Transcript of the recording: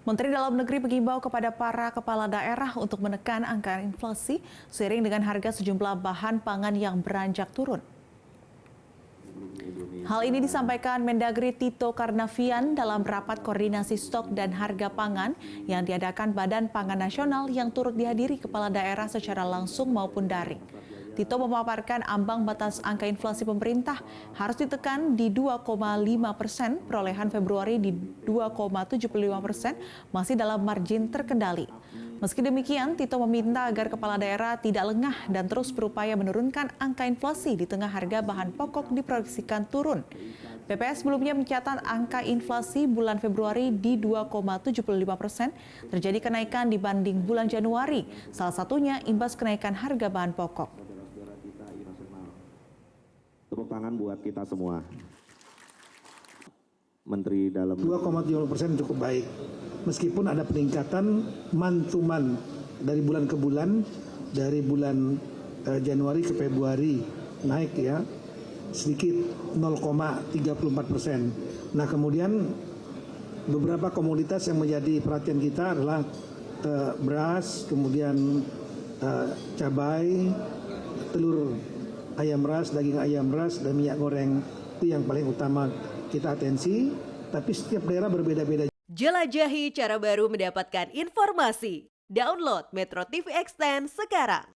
Menteri Dalam Negeri mengimbau kepada para kepala daerah untuk menekan angka inflasi seiring dengan harga sejumlah bahan pangan yang beranjak turun. Hal ini disampaikan Mendagri Tito Karnavian dalam rapat koordinasi stok dan harga pangan yang diadakan Badan Pangan Nasional yang turut dihadiri kepala daerah secara langsung maupun daring. Tito memaparkan ambang batas angka inflasi pemerintah harus ditekan di 2,5%, perolehan Februari di 2,75%, masih dalam margin terkendali. Meski demikian, Tito meminta agar kepala daerah tidak lengah dan terus berupaya menurunkan angka inflasi di tengah harga bahan pokok diproyeksikan turun. BPS sebelumnya mencatat angka inflasi bulan Februari di 2,75%, terjadi kenaikan dibanding bulan Januari, salah satunya imbas kenaikan harga bahan pokok. Tepuk tangan buat kita semua. Menteri Dalam 2,70% cukup baik. Meskipun ada peningkatan man-to-man dari bulan ke bulan, dari bulan Januari ke Februari naik ya sedikit 0,34%. Nah kemudian beberapa komoditas yang menjadi perhatian kita adalah beras, kemudian cabai, telur ayam ras, daging ayam ras, dan minyak goreng. Itu yang paling utama kita atensi, tapi setiap daerah berbeda-beda. Jelajahi cara baru mendapatkan informasi. Download Metro TV Extend sekarang.